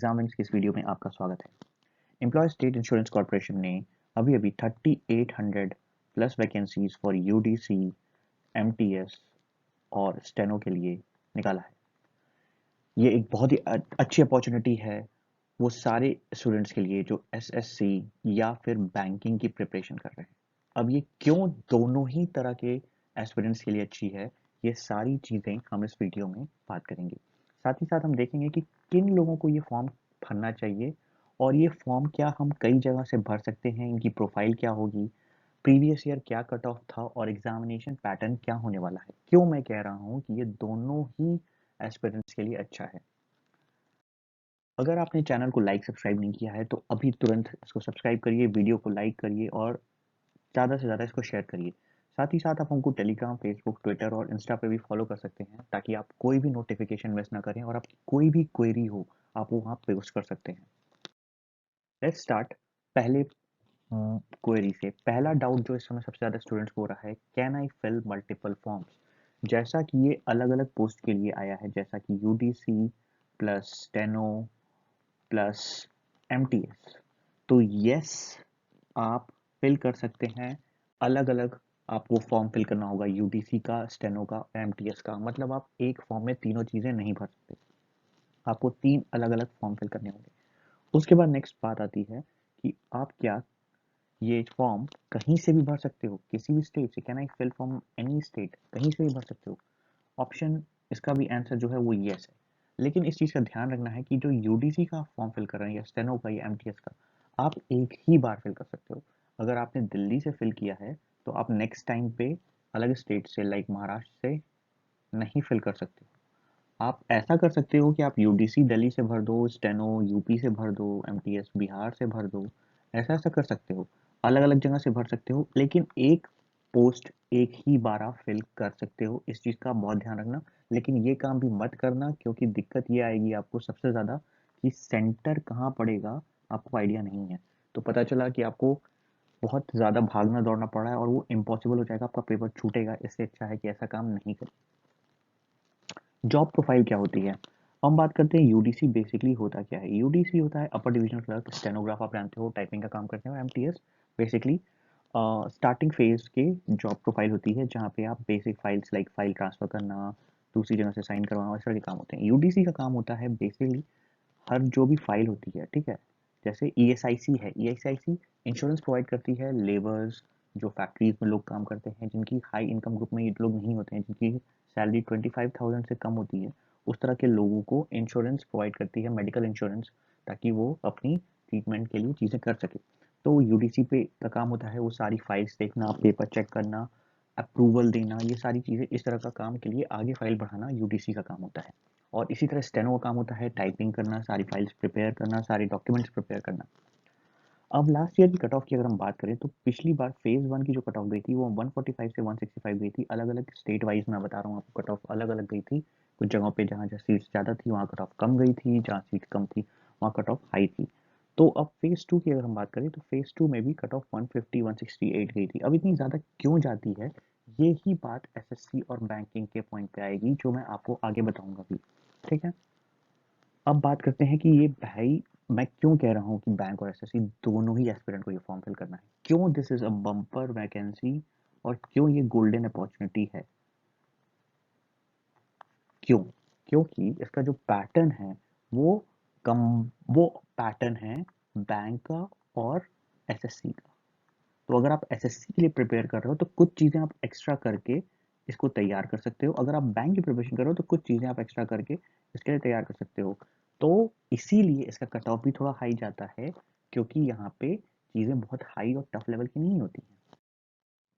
Examines की इस video में आपका स्वागत है। एम्प्लॉय स्टेट इंश्योरेंस कॉर्पोरेशन ने अभी 3800 plus vacancies for UDC, MTS और स्टेनो के लिए निकाला है। ये एक बहुत ही अच्छी अपॉर्चुनिटी है वो सारे स्टूडेंट्स के लिए जो एसएससी या फिर बैंकिंग की प्रिपरेशन कर रहे हैं। अब ये क्यों दोनों ही तरह के एस्पिरेंट्स के लिए अच्छी है, ये सारी चीज़ें हम इस वीडियो में बात करेंगे। साथ ही साथ हम देखेंगे कि किन लोगों को ये फॉर्म भरना चाहिए और ये फॉर्म क्या हम कई जगह से भर सकते हैं, इनकी प्रोफाइल क्या होगी, प्रीवियस ईयर क्या कट ऑफ था और एग्जामिनेशन पैटर्न क्या होने वाला है। क्यों मैं कह रहा हूँ कि ये दोनों ही एस्पिरेंट्स के लिए अच्छा है। अगर आपने चैनल को लाइक सब्सक्राइब नहीं किया है तो अभी तुरंत इसको सब्सक्राइब करिए, वीडियो को लाइक करिए और ज़्यादा से ज़्यादा इसको शेयर करिए। साथ ही साथ आप हमको टेलीग्राम, फेसबुक, ट्विटर और इंस्टा पे भी फॉलो कर सकते हैं ताकि आप कोई भी नोटिफिकेशन मिस ना करें और आपकी कोई भी क्वेरी हो आप वो वहाँ पोस्ट कर सकते हैं। लेट्स स्टार्ट पहले क्वेरी से। पहला डाउट जो इस समय सबसे ज़्यादा स्टूडेंट्स को हो रहा है, can I fill multiple forms. जैसा कि ये अलग अलग पोस्ट के लिए आया है, जैसा कि UDC plus steno plus MTS, तो यस आप फिल कर सकते हैं। अलग अलग आपको फॉर्म फिल करना होगा, यूडीसी का, स्टेनो का, एमटीएस का। मतलब आप एक फॉर्म में तीनों चीज़ें नहीं भर सकते, आपको 3 अलग अलग फॉर्म फिल करने होंगे। उसके बाद नेक्स्ट बात आती है कि आप क्या ये फॉर्म कहीं से भी भर सकते हो, किसी भी स्टेट से। Can I fill from any state, कहीं से भी भर सकते हो। ऑप्शन इसका भी आंसर जो है वो यस है। लेकिन इस चीज़ का ध्यान रखना है कि जो यूडीसी का फॉर्म फिल कर रहे हैं या स्टेनो का या एमटीएस का, आप एक ही बार फिल कर सकते हो। अगर आपने दिल्ली से फिल किया है तो आप नेक्स्ट टाइम पे अलग स्टेट से लाइक महाराष्ट्र से नहीं फिल कर सकते हो। आप ऐसा कर सकते हो कि आप यूडीसी दिल्ली से भर दो, स्टेनो यूपी से भर दो, एमटीएस बिहार से भर दो। ऐसा ऐसा कर सकते हो, अलग अलग जगह से भर सकते हो, लेकिन एक पोस्ट एक ही बार आप फिल कर सकते हो। इस चीज़ का बहुत ध्यान रखना। लेकिन ये काम भी मत करना क्योंकि दिक्कत ये आएगी आपको सबसे ज़्यादा कि सेंटर कहाँ पड़ेगा आपको आइडिया नहीं है। तो पता चला कि आपको बहुत ज़्यादा भागना दौड़ना पड़ रहा है और वो इम्पॉसिबल हो जाएगा, आपका पेपर छूटेगा। इससे अच्छा है कि ऐसा काम नहीं करें। जॉब प्रोफाइल क्या होती है, हम बात करते हैं यूडीसी बेसिकली होता क्या है। यूडीसी होता है अपर डिविजनल क्लर्क, स्टेनोग्राफ आप जानते हो टाइपिंग का काम करते हैं, और एमटीएस बेसिकली स्टार्टिंग फेज के जॉब प्रोफाइल होती है जहाँ पे आप basic files like file transfer करना, दूसरी जगह से साइन करवाना, इस तरह के काम होते हैं। यूडीसी का काम होता है बेसिकली हर जो भी फाइल होती है, ठीक है, जैसे ईएसआईसी है, ईएसआईसी इंश्योरेंस प्रोवाइड करती है लेबर्स जो फैक्ट्रीज में लोग काम करते हैं, जिनकी हाई इनकम ग्रुप में ये लोग नहीं होते हैं, जिनकी सैलरी 25,000 से कम होती है, उस तरह के लोगों को इंश्योरेंस प्रोवाइड करती है, मेडिकल इंश्योरेंस, ताकि वो अपनी ट्रीटमेंट के लिए चीज़ें कर सके। तो यूडीसी पे का काम होता है वो सारी फाइल्स देखना, पेपर चेक करना, अप्रूवल देना, ये सारी चीज़ें, इस तरह का काम के लिए आगे फाइल बढ़ाना यूडीसी का काम होता है। और इसी तरह स्टेनो का काम होता है टाइपिंग करना, सारी फाइल्स प्रिपेयर करना, सारे डॉक्यूमेंट्स प्रिपेयर करना। अब लास्ट ईयर की कट ऑफ की अगर हम बात करें तो पिछली बार फेज 1 की जो कट ऑफ गई थी वो 145 से 165 गई थी। अलग अलग स्टेट वाइज मैं बता रहा हूँ आपको, कट ऑफ अलग अलग गई थी। कुछ जगहों पे जहाँ जहाँ सीट्स ज़्यादा थी वहाँ कट ऑफ कम गई थी, जहाँ सीट कम थी वहाँ कट ऑफ हाई थी। तो अब फेज 2 की अगर हम बात करें तो फेज 2 में भी कट ऑफ 150 168 गई थी। अब इतनी ज़्यादा क्यों जाती है, ये ही बात एसएससी और बैंकिंग के पॉइंट पे आएगी जो मैं आपको आगे बताऊंगा भी, ठीक है। अब बात करते हैं कि ये भाई मैं क्यों कह रहा हूँ कि बैंक और एसएससी दोनों ही एस्पिरेंट को ये फॉर्म फिल करना है, क्यों this is a bumper vacancy और क्यों ये गोल्डन अपॉर्चुनिटी है। क्यों? क्योंकि इसका जो पैटर्न है वो कम वो पैटर्न है बैंक का और एसएससी का। तो अगर आप एसएससी के लिए प्रिपेयर कर रहे हो तो कुछ चीज़ें आप एक्स्ट्रा करके इसको तैयार कर सकते हो। अगर आप बैंक की प्रिपरेशन कर रहे हो तो कुछ चीज़ें आप एक्स्ट्रा करके इसके लिए तैयार कर सकते हो। तो इसीलिए इसका कट ऑफ भी थोड़ा हाई जाता है, क्योंकि यहाँ पे चीज़ें बहुत हाई और टफ लेवल की नहीं होती हैं।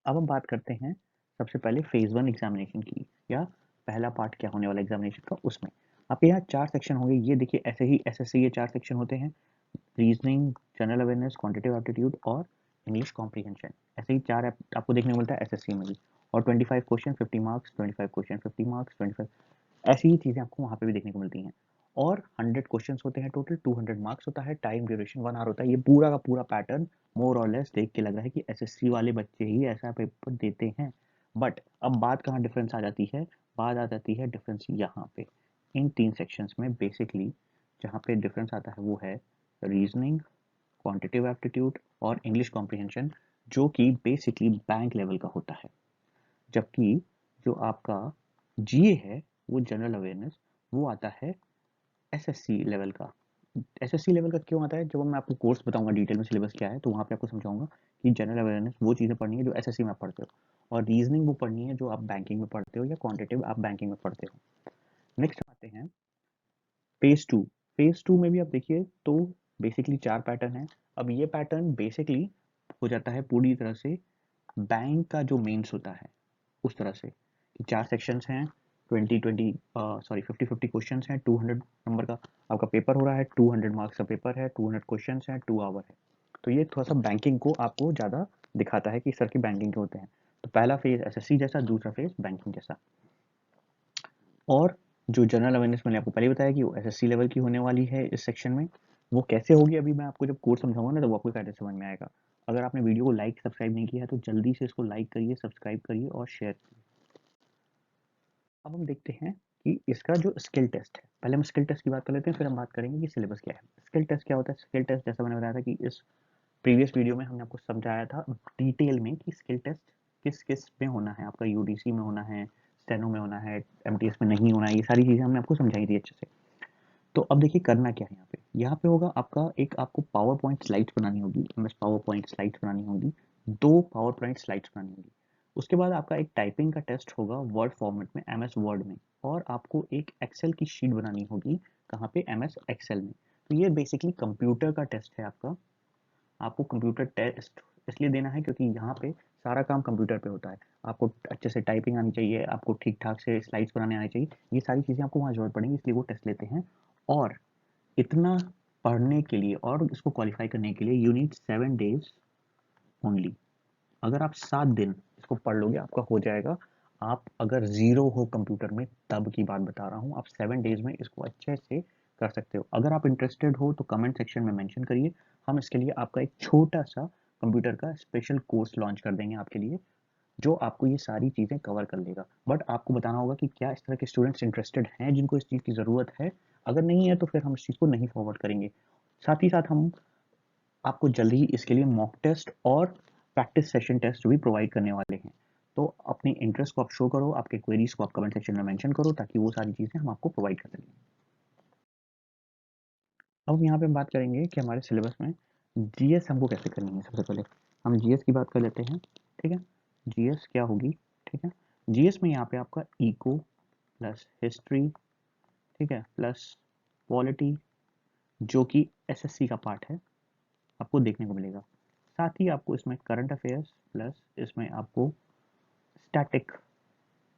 अब हम बात करते हैं सबसे पहले फेज 1 एग्जामिनेशन की, या पहला पार्ट क्या होने वाला एग्जामिनेशन का। उसमें आपके यहाँ 4 सेक्शन होंगे। ये देखिए ऐसे ही एसएससी ये 4 सेक्शन होते हैं, reasoning, general awareness, quantitative aptitude और इंग्लिश कॉम्प्रीहेंशन। ऐसे ही 4 आपको देखने को मिलता है एसएससी में भी। और 25 क्वेश्चन 50 मार्क्स, 25 क्वेश्चन 50 मार्क्स, 25 ऐसी ही चीज़ें आपको वहाँ पे भी देखने को मिलती हैं। और 100 क्वेश्चंस होते हैं टोटल, 200 मार्क्स होता है, टाइम ड्यूरेशन 1 आवर होता है। ये पूरा का पूरा पैटर्न मोर और लेस देख के लग रहा है कि एसएससी वाले बच्चे ही ऐसा पेपर देते हैं। बट अब बात कहाँ डिफरेंस आ जाती है, बात आ जाती है डिफरेंस यहाँ पे इन 3 सेक्शंस में। बेसिकली जहाँ पे डिफरेंस आता है वो है रीजनिंग, क्वांटिटेटिव एप्टीट्यूड और इंग्लिश कॉम्प्रिहेंशन, जो कि बेसिकली बैंक लेवल का होता है। जबकि जो आपका जीए है वो जनरल अवेयरनेस, वो आता है एसएससी लेवल का। एसएससी लेवल का क्यों आता है, जब मैं आपको कोर्स बताऊंगा डिटेल में सिलेबस क्या है तो वहाँ पे आपको समझाऊंगा कि जनरल अवेयरनेस वो चीज़ें पढ़नी है जो एसएससी में आप पढ़ते हो, और रीजनिंग वो पढ़नी है जो आप बैंकिंग में पढ़ते हो या क्वांटिटेटिव आप बैंकिंग में पढ़ते हो। नेक्स्ट आते हैं फेज टू। फेज टू में भी आप देखिए तो बेसिकली 4 पैटर्न है। अब ये पैटर्न बेसिकली हो जाता है पूरी तरह से बैंक का जो मेंस होता है उस तरह से कि 4 सेक्शंस हैं, 50-50 क्वेश्चंस हैं, 200 नंबर का आपका पेपर हो रहा है, 200 मार्क्स का पेपर है, 200 क्वेश्चंस हैं, 2 आवर है। तो ये थोड़ा सा बैंकिंग को आपको ज़्यादा दिखाता है कि सर की बैंकिंग के होते हैं। तो पहला फेज एसएससी जैसा, दूसरा फेज बैंकिंग जैसा। और जो जनरल अवेयरनेस मैंने आपको पहले बताया कि वो एसएससी लेवल की होने वाली है इस सेक्शन में, वो कैसे होगी अभी मैं आपको जब कोर्स समझाऊंगा ना तो वो आपको कायदे समझ में आएगा। अगर आपने वीडियो को लाइक सब्सक्राइब नहीं किया है तो जल्दी से इसको लाइक करिए, सब्सक्राइब करिए और शेयर करिए। अब हम देखते हैं कि इसका जो स्किल टेस्ट है, पहले हम स्किल टेस्ट की बात कर लेते हैं, फिर हम बात करेंगे कि सिलेबस क्या है। स्किल टेस्ट क्या होता है? स्किल टेस्ट जैसा मैंने बताया था कि इस प्रीवियस वीडियो में हमने आपको समझाया था डिटेल में कि स्किल टेस्ट किस किस में होना है, आपका यूडीसी में होना है, स्टेनो में होना है, एमटीएस में नहीं होना है, ये सारी चीज़ें हमने आपको समझाई थी अच्छे से। तो अब देखिए करना क्या है यहाँ पे होगा आपका एक, आपको पावर पॉइंट स्लाइड्स बनानी होगी, एमएस पावर पॉइंट स्लाइड्स बनानी होगी, 2 पावर पॉइंट स्लाइड्स बनानी होगी। उसके बाद आपका एक टाइपिंग का टेस्ट होगा वर्ड फॉर्मेट में, एमएस वर्ड में, और आपको एक एक्सेल की शीट बनानी होगी, कहाँ पे? एमएस एक्सेल में। तो ये बेसिकली कंप्यूटर का टेस्ट है आपका। आपको कंप्यूटर टेस्ट इसलिए देना है क्योंकि यहाँ पे सारा काम कंप्यूटर पे होता है। आपको अच्छे से टाइपिंग आनी चाहिए, आपको ठीक ठाक से स्लाइड्स बनाने आनी चाहिए, ये सारी चीज़ें आपको वहाँ जरूरत पड़ेंगी, इसलिए वो टेस्ट लेते हैं। और इतना पढ़ने के लिए और इसको क्वालिफाई करने के लिए यू नीड 7 डेज ओनली। अगर आप 7 दिन इसको पढ़ लोगे आपका हो जाएगा। आप अगर ज़ीरो हो कंप्यूटर में तब की बात बता रहा हूँ, आप 7 डेज में इसको अच्छे से कर सकते हो। अगर आप इंटरेस्टेड हो तो कमेंट सेक्शन में मेंशन करिए, हम इसके लिए आपका एक छोटा सा कंप्यूटर का स्पेशल कोर्स लॉन्च कर देंगे आपके लिए, जो आपको ये सारी चीज़ें कवर कर लेगा। बट आपको बताना होगा कि क्या इस तरह के स्टूडेंट्स इंटरेस्टेड हैं जिनको इस चीज़ की ज़रूरत है। अगर नहीं है तो फिर हम इस चीज़ को नहीं फॉरवर्ड करेंगे। साथ ही साथ हम आपको जल्दी ही इसके लिए मॉक टेस्ट और प्रैक्टिस सेशन टेस्ट भी प्रोवाइड करने वाले हैं। तो अपने इंटरेस्ट को आप शो करो, आपके क्वेरीज को आप कमेंट सेक्शन में मेंशन करो, ताकि वो सारी चीज़ें हम आपको प्रोवाइड कर सकें। अब यहाँ पे हम बात करेंगे कि हमारे सिलेबस में जीएस हमको कैसे करनी है। सबसे पहले हम जीएस की बात कर लेते हैं, ठीक है। जीएस क्या होगी, ठीक है। जीएस में यहाँ पे आपका इको प्लस हिस्ट्री, ठीक है, प्लस पॉलिटी, जो कि एसएससी का पार्ट है, आपको देखने को मिलेगा। साथ ही आपको इसमें करंट अफेयर्स प्लस इसमें आपको स्टैटिक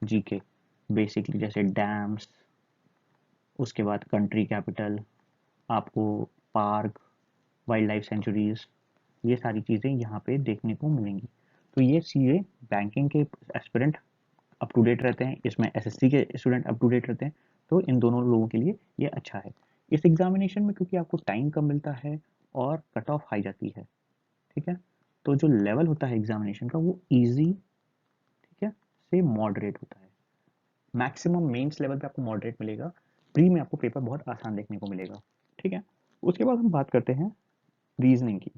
जीके, बेसिकली जैसे डैम्स, उसके बाद कंट्री कैपिटल, आपको पार्क, वाइल्ड लाइफ सेंचुरीज, ये सारी चीज़ें यहाँ पे देखने को मिलेंगी। तो ये चीज़ें बैंकिंग के एस्पिरेंट अप टू डेट रहते हैं, इसमें एसएससी के स्टूडेंट अप टू डेट रहते हैं, तो इन दोनों लोगों के लिए ये अच्छा है। इस एग्जामिनेशन में क्योंकि आपको टाइम कम मिलता है और कट ऑफ हाई जाती है, ठीक है, तो जो लेवल होता है एग्जामिनेशन का वो इजी, ठीक है, से मॉडरेट होता है। मैक्सिमम मेंस लेवल पे आपको मॉडरेट मिलेगा, प्री में आपको पेपर बहुत आसान देखने को मिलेगा, ठीक है। उसके बाद हम बात करते हैं रीजनिंग की।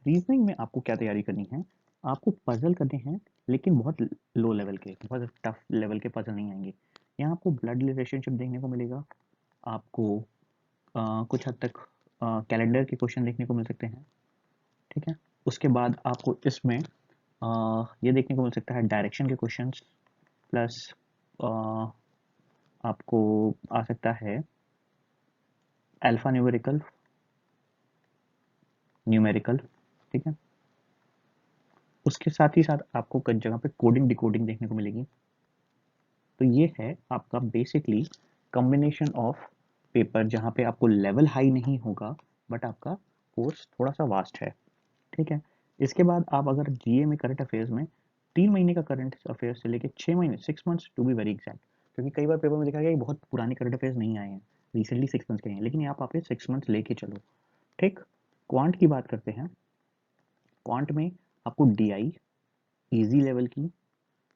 रीजनिंग में आपको क्या तैयारी करनी है? आपको पजल करने हैं, लेकिन बहुत लो लेवल के, बहुत टफ लेवल के पजल नहीं आएंगे। यहाँ आपको ब्लड रिलेशनशिप देखने को मिलेगा, आपको कुछ हद तक कैलेंडर के क्वेश्चन देखने को मिल सकते हैं, ठीक है। उसके बाद आपको इसमें ये देखने को मिल सकता है डायरेक्शन के क्वेश्चंस, प्लस आपको आ सकता है अल्फा न्यूमेरिकल, न्यूमेरिकल, ठीक है। उसके साथ ही साथ आपको कुछ जगह पे कोडिंग डिकोडिंग देखने को मिलेगी। तो ये है आपका बेसिकली कॉम्बिनेशन ऑफ पेपर, जहाँ पे आपको लेवल हाई नहीं होगा बट आपका कोर्स थोड़ा सा वास्ट है, ठीक है। इसके बाद आप अगर जीए में करंट अफेयर्स में 3 महीने का करंट अफेयर्स से लेकर 6 महीने, 6 months to be very exact, क्योंकि कई बार पेपर में देखा गया कि बहुत पुराने करंट अफेयर्स नहीं आए हैं, रिसेंटली 6 मंथ्स के हैं, लेकिन यहाँ आप 6 मंथ्स लेके चलो, ठीक। क्वांट की बात करते हैं। क्वांट में आपको डीआई इजी लेवल की,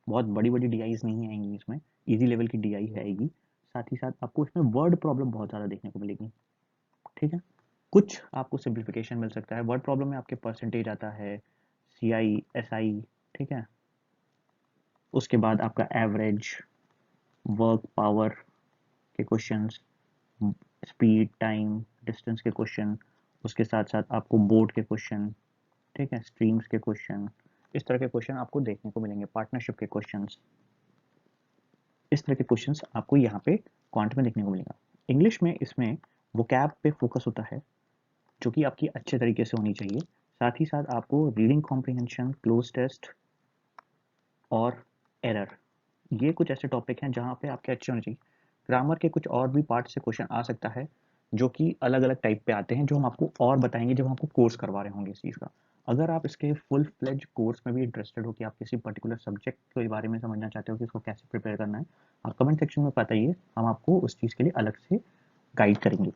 बहुत बड़ी बड़ी डीआईज नहीं आएंगी इसमें, इजी लेवल की डीआई आएगी। साथ ही साथ आपको इसमें वर्ड प्रॉब्लम बहुत ज़्यादा देखने को मिलेगी, ठीक है। कुछ आपको सिंप्लीफिकेशन मिल सकता है, वर्ड प्रॉब्लम में आपके परसेंटेज आता है, CI SI, ठीक है। उसके बाद आपका एवरेज, वर्क पावर के क्वेश्चंस, स्पीड, टाइम, डिस्टेंस के क्वेश्चन, उसके साथ साथ आपको बोर्ड के क्वेश्चन, ठीक है, स्ट्रीम्स के क्वेश्चन, इस तरह के क्वेश्चन आपको देखने को मिलेंगे, पार्टनरशिप के क्वेश्चंस, इस तरह के क्वेश्चंस आपको यहाँ पे क्वांट में देखने को मिलेगा। इंग्लिश में इसमें वोकैब पे फोकस होता है, जो कि आपकी अच्छे तरीके से होनी चाहिए। साथ ही साथ आपको रीडिंग कॉम्प्रिहेंशन, क्लोज टेस्ट और एरर, ये कुछ ऐसे टॉपिक हैं जहाँ पे आपके अच्छे होने चाहिए। ग्रामर के कुछ और भी पार्ट से क्वेश्चन आ सकता है, जो कि अलग अलग टाइप पे आते हैं, जो हम आपको और बताएंगे जब हम आपको कोर्स करवा रहे होंगे इस चीज़ का। अगर आप इसके फुल फ्लेज कोर्स में भी इंटरेस्टेड हो कि आप किसी पर्टिकुलर सब्जेक्ट के बारे में समझना चाहते हो कि इसको कैसे प्रिपेयर करना है, आप कमेंट सेक्शन में बताइए, हम आपको उस चीज़ के लिए अलग से गाइड करेंगे।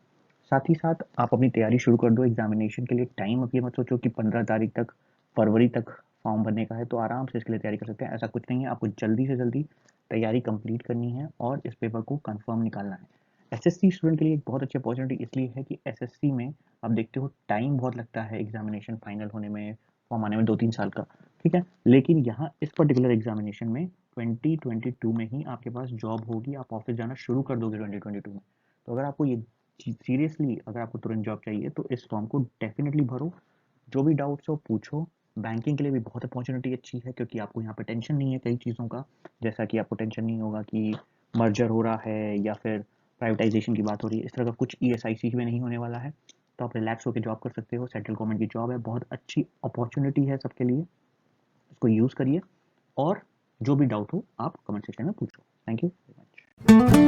साथ ही साथ आप अपनी तैयारी शुरू कर दो एग्जामिनेशन के लिए। टाइम अब ये मत सोचो कि 15 तारीख तक, फरवरी तक फॉर्म भरने का है, तो आराम से इसके लिए तैयारी कर सकते हैं। ऐसा कुछ नहीं है, आपको जल्दी से जल्दी तैयारी कंप्लीट करनी है और इस पेपर को कंफर्म निकालना है। एसएससी स्टूडेंट के लिए एक बहुत अच्छी अपॉर्चुनिटी इसलिए है कि एसएससी में आप देखते हो टाइम बहुत लगता है एग्जामिनेशन फाइनल होने में, फॉर्म आने में 2-3 साल का, ठीक है। लेकिन यहाँ इस पर्टिकुलर एग्जामिनेशन में 2022 में ही आपके पास जॉब होगी, आप ऑफिस जाना शुरू कर दोगे 2022 में। तो अगर आपको ये सीरियसली, अगर आपको तुरंत जॉब चाहिए तो इस फॉर्म को डेफिनेटली भरो। जो भी डाउट्स हो पूछो। बैंकिंग के लिए भी बहुत अपॉर्चुनिटी अच्छी है, क्योंकि आपको यहाँ पे टेंशन नहीं है कई चीज़ों का, जैसा कि आपको टेंशन नहीं होगा कि मर्जर हो रहा है या फिर प्राइवेटाइजेशन की बात हो रही है, इस तरह का कुछ ESIC में नहीं होने वाला है। तो आप रिलैक्स होकर जॉब कर सकते हो, सेंट्रल गवर्नमेंट की जॉब है, बहुत अच्छी अपॉर्चुनिटी है सबके लिए, इसको यूज़ करिए। और जो भी डाउट हो आप कमेंट सेक्शन में पूछो। Thank you very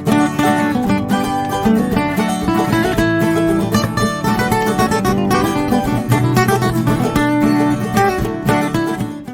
much.